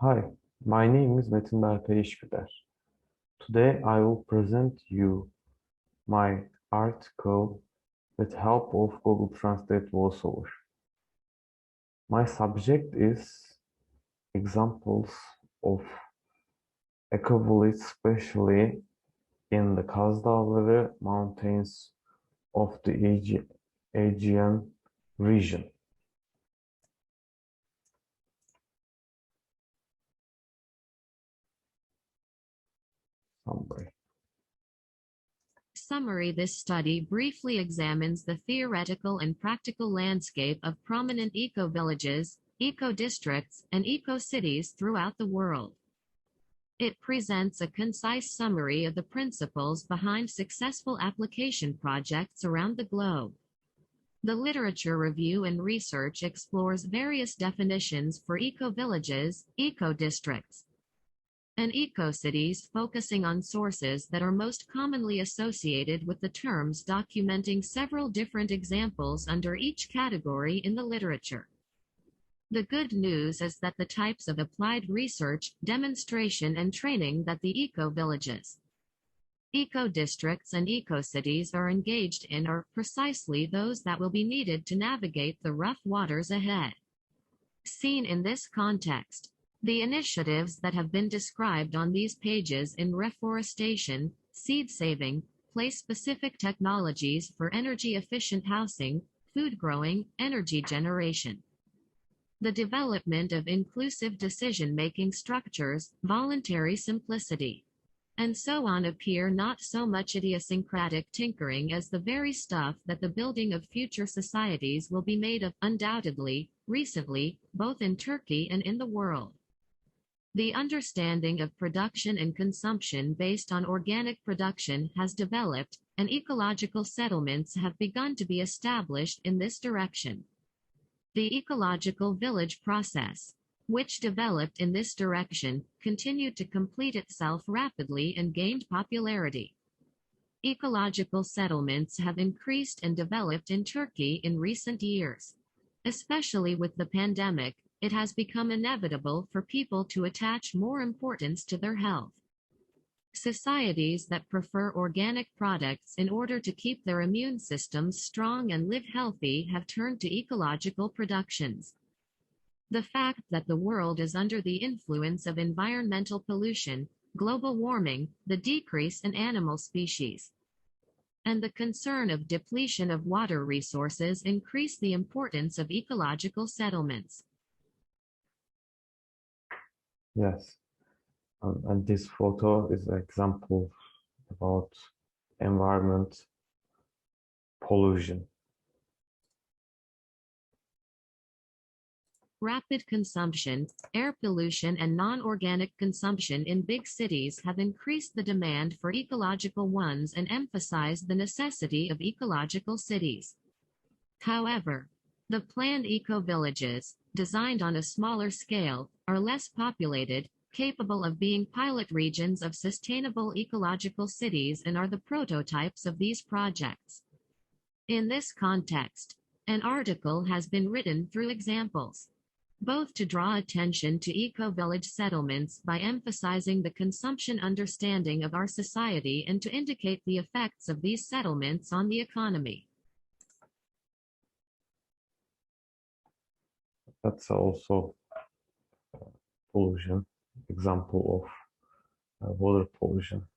Hi, my name is Berkay ISGUDER. Today I will present you my article with help of Google Translate voiceover. My subject is examples of eco-village, especially in the KAZDAGLARI mountains of the Aegean region. Summary. This study briefly examines the theoretical and practical landscape of prominent eco-villages, eco-districts, and eco-cities throughout the world. It presents a concise summary of the principles behind successful application projects around the globe. The literature review and research explores various definitions for eco-villages, eco-districts, and eco-cities, focusing on sources that are most commonly associated with the terms, documenting several different examples under each category in the literature. The good news is that the types of applied research, demonstration and training that the eco-villages, eco-districts and eco-cities are engaged in are precisely those that will be needed to navigate the rough waters ahead. Seen in this context, the initiatives that have been described on these pages in reforestation, seed saving, place-specific technologies for energy-efficient housing, food growing, energy generation, the development of inclusive decision-making structures, voluntary simplicity, and so on appear not so much idiosyncratic tinkering as the very stuff that the building of future societies will be made of, undoubtedly, recently, both in Turkey and in the world. The understanding of production and consumption based on organic production has developed, and ecological settlements have begun to be established in this direction. The ecological village process, which developed in this direction, continued to complete itself rapidly and gained popularity. Ecological settlements have increased and developed in Turkey in recent years. Especially with the pandemic, it has become inevitable for people to attach more importance to their health. Societies that prefer organic products in order to keep their immune systems strong and live healthy have turned to ecological productions. The fact that the world is under the influence of environmental pollution, global warming, the decrease in animal species, and the concern of depletion of water resources increase the importance of ecological settlements. Yes, and this photo is an example about environment pollution. Rapid consumption, air pollution and non-organic consumption in big cities have increased the demand for ecological ones and emphasized the necessity of ecological cities. However, the planned eco-villages, designed on a smaller scale, are less populated, capable of being pilot regions of sustainable ecological cities and are the prototypes of these projects. In this context, an article has been written through examples, both to draw attention to eco-village settlements by emphasizing the consumption understanding of our society and to indicate the effects of these settlements on the economy. That's also pollution, example of water pollution.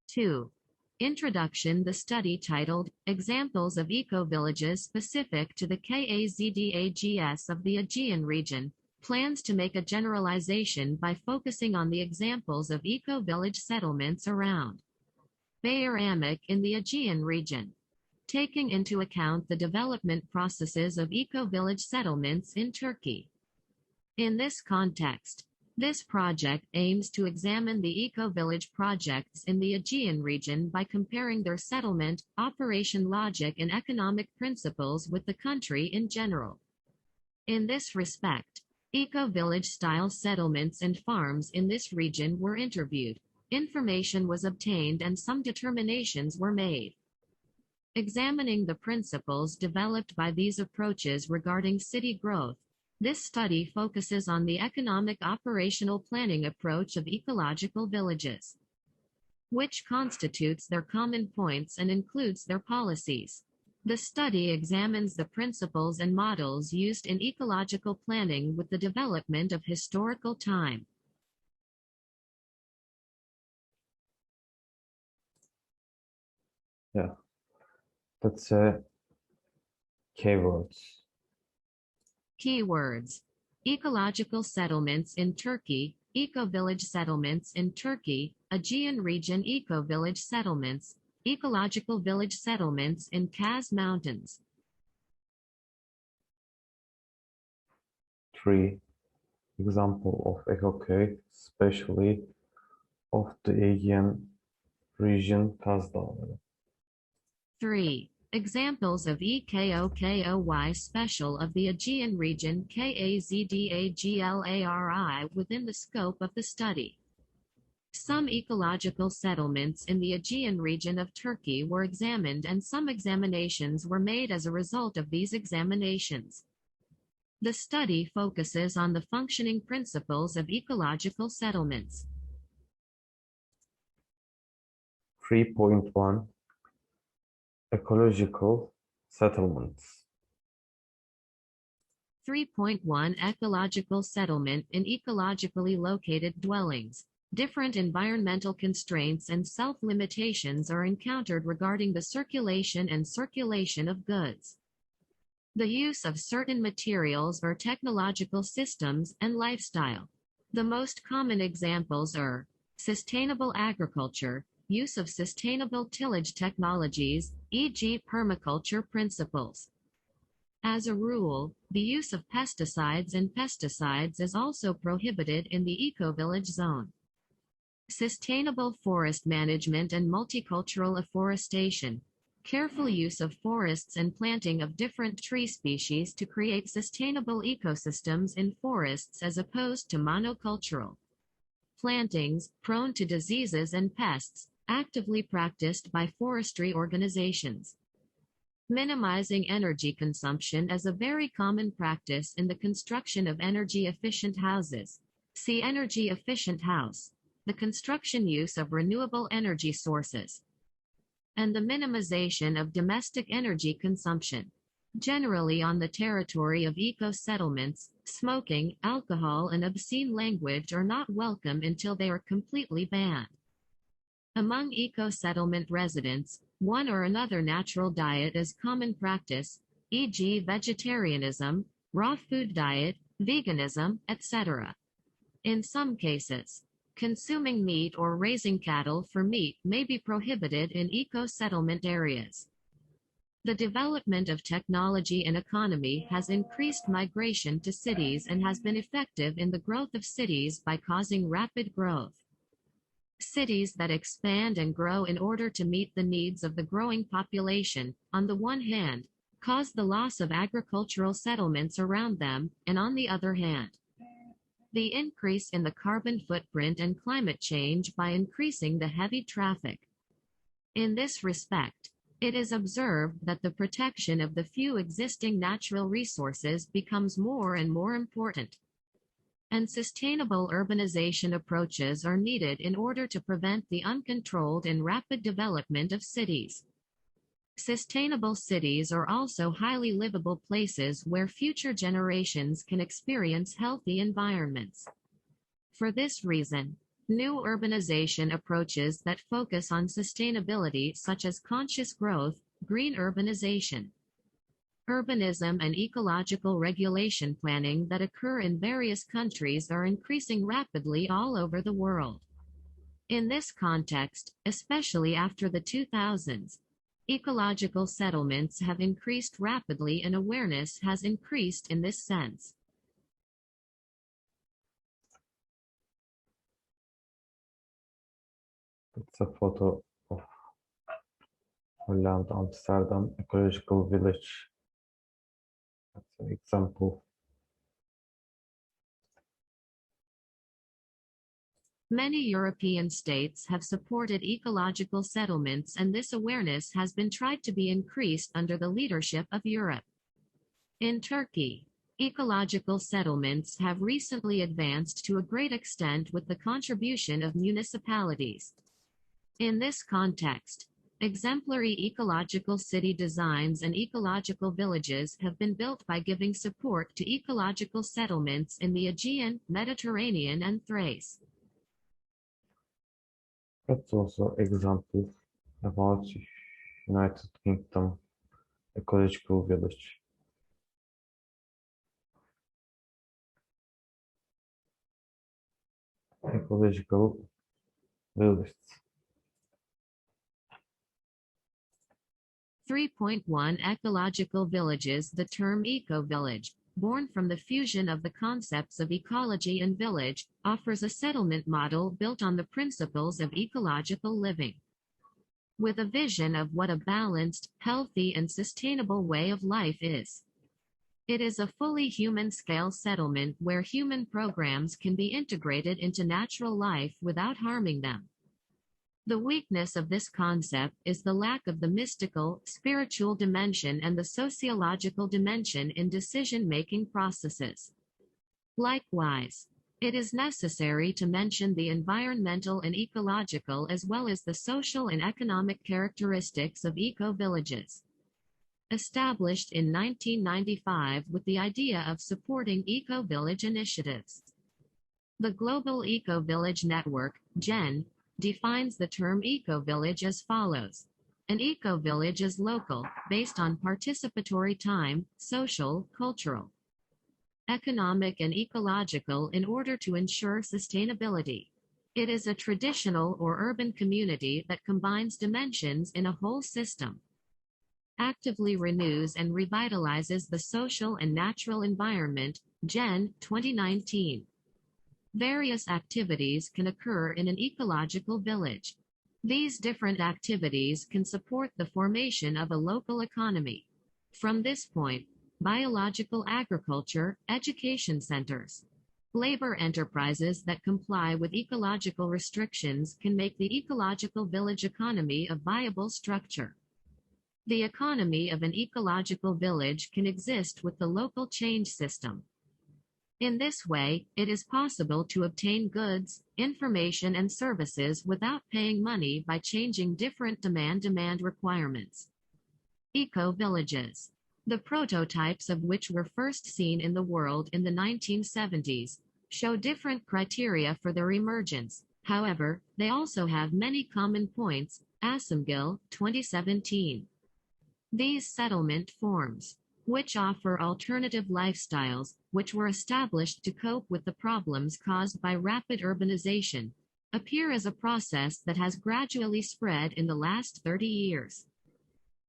Two. Introduction. The study titled, Examples of Eco-Villages Specific to the KAZDAGS of the Aegean region, plans to make a generalization by focusing on the examples of eco-village settlements around Bayramak in the Aegean region, taking into account the development processes of eco-village settlements in Turkey. In this context, this project aims to examine the eco-village projects in the Aegean region by comparing their settlement, operation logic and economic principles with the country in general. In this respect, eco-village style settlements and farms in this region were interviewed, information was obtained and some determinations were made. Examining the principles developed by these approaches regarding city growth, this study focuses on the economic operational planning approach of ecological villages, which constitutes their common points and includes their policies. The study examines the principles and models used in ecological planning with the development of historical time. Yeah, that's keywords. Keywords: ecological settlements in Turkey, eco-village settlements in Turkey, Aegean region eco-village settlements, ecological village settlements in Kaz Mountains. 3. Example of eco-köy, especially of the Aegean region KAZDAGLARI. 3. Examples of EKOKOY special of the Aegean region KAZDAGLARI within the scope of the study. Some ecological settlements in the Aegean region of Turkey were examined and some examinations were made as a result of these examinations. The study focuses on the functioning principles of ecological settlements. 3.1 Ecological settlements. 3.1 Ecological settlement in ecologically located dwellings. Different environmental constraints and self-limitations are encountered regarding the circulation of goods, the use of certain materials or technological systems, and lifestyle. The most common examples are sustainable agriculture, use of sustainable tillage technologies, e.g. permaculture principles. As a rule, the use of pesticides is also prohibited in the eco-village zone. Sustainable forest management and multicultural afforestation. Careful use of forests and planting of different tree species to create sustainable ecosystems in forests as opposed to monocultural plantings, prone to diseases and pests, actively practiced by forestry organizations. Minimizing energy consumption is a very common practice in the construction of energy-efficient houses. See energy-efficient house. The construction use of renewable energy sources. And the minimization of domestic energy consumption. Generally on the territory of eco-settlements, smoking, alcohol and obscene language are not welcome until they are completely banned. Among eco-settlement residents, one or another natural diet is common practice, e.g. vegetarianism, raw food diet, veganism, etc. In some cases, consuming meat or raising cattle for meat may be prohibited in eco-settlement areas. The development of technology and economy has increased migration to cities and has been effective in the growth of cities by causing rapid growth. Cities that expand and grow in order to meet the needs of the growing population, on the one hand, cause the loss of agricultural settlements around them, and on the other hand, the increase in the carbon footprint and climate change by increasing the heavy traffic. In this respect, it is observed that the protection of the few existing natural resources becomes more and more important. And sustainable urbanization approaches are needed in order to prevent the uncontrolled and rapid development of cities. Sustainable cities are also highly livable places where future generations can experience healthy environments. For this reason, new urbanization approaches that focus on sustainability such as conscious growth, green urbanization, urbanism and ecological regulation planning that occur in various countries are increasing rapidly all over the world. In this context, especially after the 2000s, ecological settlements have increased rapidly and awareness has increased in this sense. It's a photo of Holland, Amsterdam, ecological village. That's an example. Many European states have supported ecological settlements, and this awareness has been tried to be increased under the leadership of Europe. In Turkey, ecological settlements have recently advanced to a great extent with the contribution of municipalities. In this context, exemplary ecological city designs and ecological villages have been built by giving support to ecological settlements in the Aegean, Mediterranean, and Thrace. That's also example about United Kingdom ecological village. Ecological village. 3.1 Ecological villages. The term eco-village, born from the fusion of the concepts of ecology and village, offers a settlement model built on the principles of ecological living. With a vision of what a balanced, healthy, and sustainable way of life is. It is a fully human-scale settlement where human programs can be integrated into natural life without harming them. The weakness of this concept is the lack of the mystical, spiritual dimension and the sociological dimension in decision-making processes. Likewise, it is necessary to mention the environmental and ecological as well as the social and economic characteristics of eco-villages. Established in 1995 with the idea of supporting eco-village initiatives. The Global Eco-Village Network, GEN, defines the term eco-village as follows. An eco-village is local, based on participatory time, social, cultural, economic and ecological in order to ensure sustainability. It is a traditional or urban community that combines dimensions in a whole system. Actively renews and revitalizes the social and natural environment, GEN, 2019. Various activities can occur in an ecological village. These different activities can support the formation of a local economy. From this point, biological agriculture, education centers, labor enterprises that comply with ecological restrictions can make the ecological village economy a viable structure. The economy of an ecological village can exist with the local change system. In this way, it is possible to obtain goods, information and services without paying money by changing different demand requirements. Eco-villages. The prototypes of which were first seen in the world in the 1970s, show different criteria for their emergence. However, they also have many common points. Assemgill, 2017. These settlement forms, which offer alternative lifestyles, which were established to cope with the problems caused by rapid urbanization, appear as a process that has gradually spread in the last 30 years.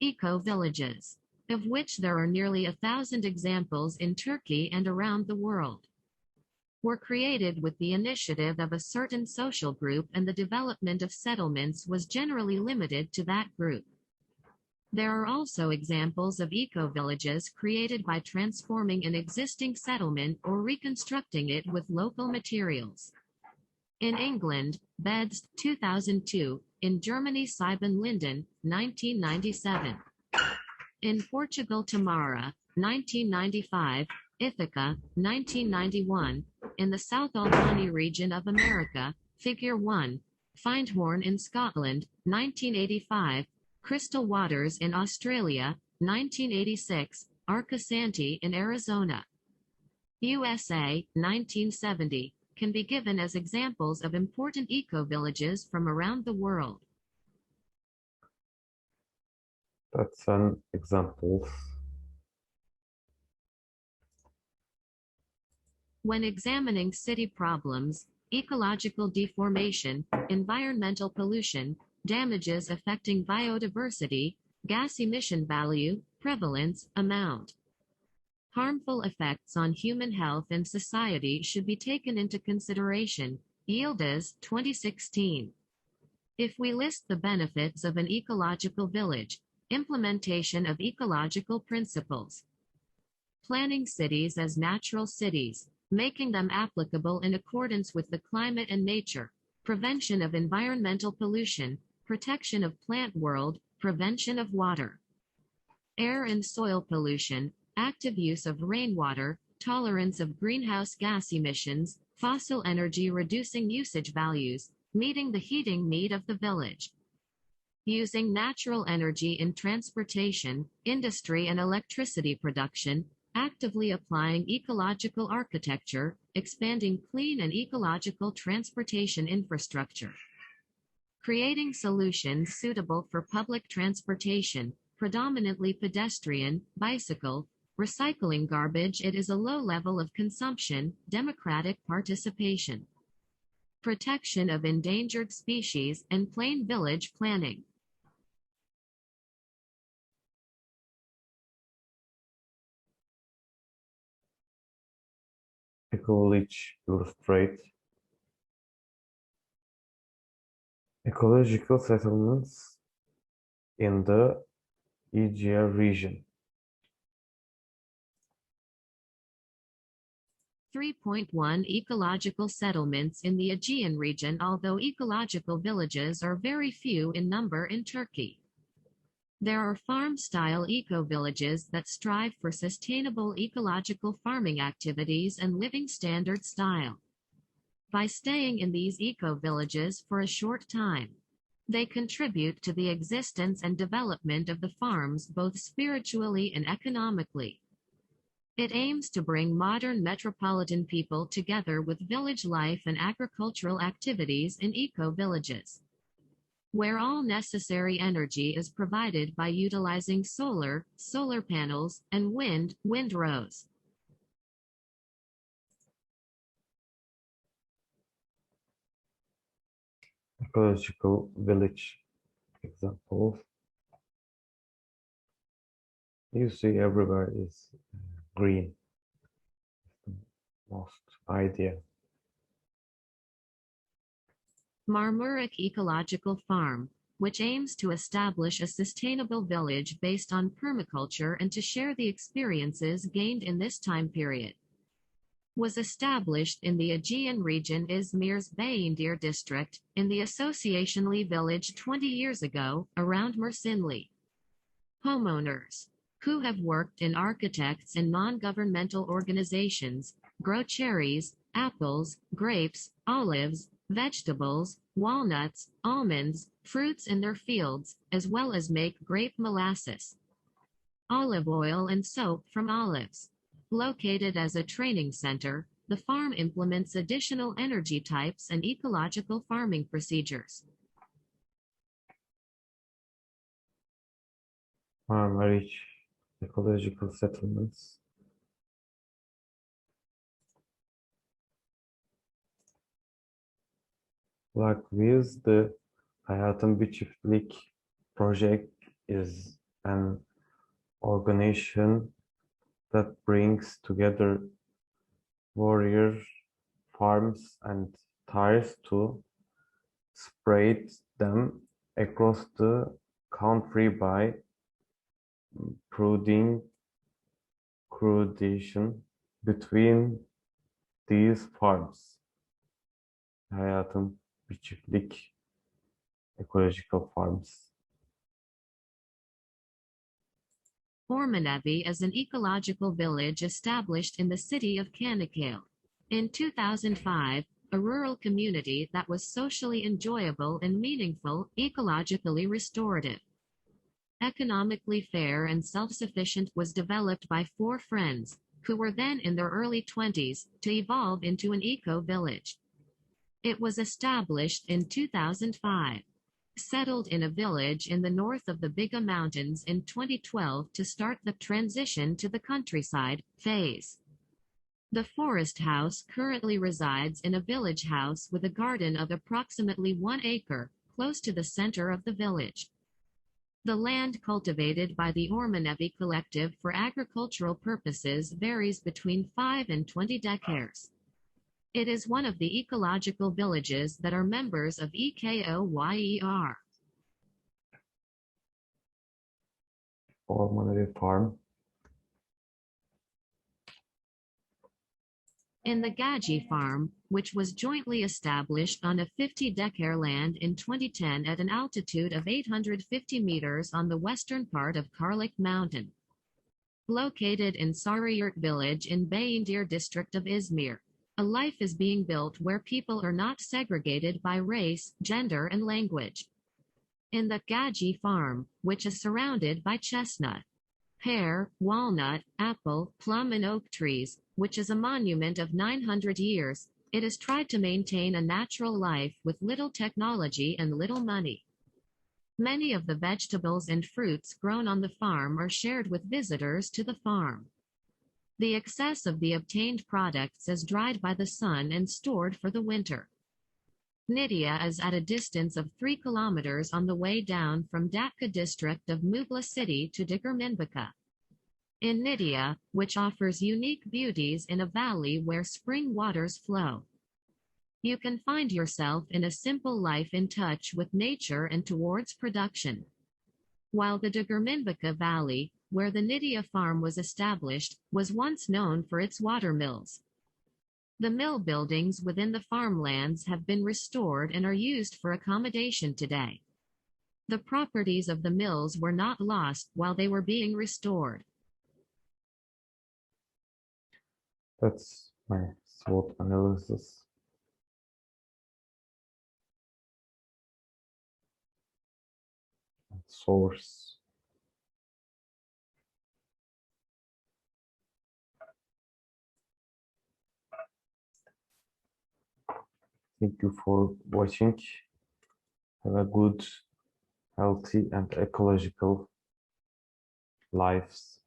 Eco-villages, of which there are nearly 1,000 examples in Turkey and around the world, were created with the initiative of a certain social group, and the development of settlements was generally limited to that group. There are also examples of eco-villages created by transforming an existing settlement or reconstructing it with local materials. In England, Beds, 2002, in Germany Siebenlinden, 1997. In Portugal Tamara, 1995, Ithaca, 1991, in the South Albany region of America, Figure 1, Findhorn in Scotland, 1985, Crystal Waters in Australia, 1986, Arcosanti in Arizona, USA, 1970, can be given as examples of important eco-villages from around the world. That's an example. When examining city problems, ecological deformation, environmental pollution, damages affecting biodiversity, gas emission value, prevalence, amount, harmful effects on human health and society should be taken into consideration. Yildiz, 2016. If we list the benefits of an ecological village, implementation of ecological principles, planning cities as natural cities, making them applicable in accordance with the climate and nature, prevention of environmental pollution, protection of plant world, prevention of water, air and soil pollution, active use of rainwater, tolerance of greenhouse gas emissions, fossil energy reducing usage values, meeting the heating need of the village. Using natural energy in transportation, industry and electricity production, actively applying ecological architecture, expanding clean and ecological transportation infrastructure. Creating solutions suitable for public transportation, predominantly pedestrian, bicycle, recycling garbage. It is a low level of consumption, democratic participation. Protection of endangered species and plain village planning. Ecology illustrate ecological settlements in the Aegean region. 3.1 Ecological settlements in the Aegean region. Although ecological villages are very few in number in Turkey, there are farm-style eco-villages that strive for sustainable ecological farming activities and living standard style. By staying in these eco-villages for a short time, they contribute to the existence and development of the farms both spiritually and economically. It aims to bring modern metropolitan people together with village life and agricultural activities in eco-villages, where all necessary energy is provided by utilizing solar panels, and windrows. Ecological village examples. You see everywhere is green. Most idea. Marmuric Ecological Farm, which aims to establish a sustainable village based on permaculture and to share the experiences gained in this time period, was established in the Aegean region İzmir's Bayındır district, in the Associationly village 20 years ago, around Mersinli. Homeowners, who have worked in architects and non-governmental organizations, grow cherries, apples, grapes, olives, vegetables, walnuts, almonds, fruits in their fields, as well as make grape molasses, olive oil and soap from olives. Located as a training center, the farm implements additional energy types and ecological farming procedures. Marmaric ecological settlements. Likewise, the Hayatım Bir Çiftlik project is an organization that brings together warrior farms and ties to spread them across the country by coordination between these farms. Hayatım Bir Çiftlik ecological farms. Ormanevi is an ecological village established in the city of Çanakkale. In 2005, a rural community that was socially enjoyable and meaningful, ecologically restorative, economically fair and self-sufficient was developed by 4 friends, who were then in their early 20s, to evolve into an eco-village. It was established in 2005. Settled in a village in the north of the Biga Mountains in 2012 to start the transition to the countryside phase. The forest house currently resides in a village house with a garden of approximately 1 acre, close to the center of the village. The land cultivated by the Ormanevi collective for agricultural purposes varies between 5 and 20 hectares. It is one of the ecological villages that are members of EKOYER. Ormanevi farm. In the Gaji farm, which was jointly established on a 50-hectare land in 2010 at an altitude of 850 meters on the western part of Karluk Mountain. Located in Sarıyurt village in Bayındır district of Izmir, a life is being built where people are not segregated by race, gender and language. In the Gaji farm, which is surrounded by chestnut, pear, walnut, apple, plum and oak trees, which is a monument of 900 years, it is tried to maintain a natural life with little technology and little money. Many of the vegetables and fruits grown on the farm are shared with visitors to the farm. The excess of the obtained products is dried by the sun and stored for the winter. Nidia is at a distance of 3 kilometers on the way down from Datça district of Muğla city to Dikirmanbıka. In Nidia, which offers unique beauties in a valley where spring waters flow, you can find yourself in a simple life in touch with nature and towards production. While the Dikirmanbıka Valley, where the Nidia farm was established, was once known for its water mills. The mill buildings within the farmlands have been restored and are used for accommodation today. The properties of the mills were not lost while they were being restored. That's my SWOT analysis. Source. Thank you for watching. Have a good, healthy and ecological lives.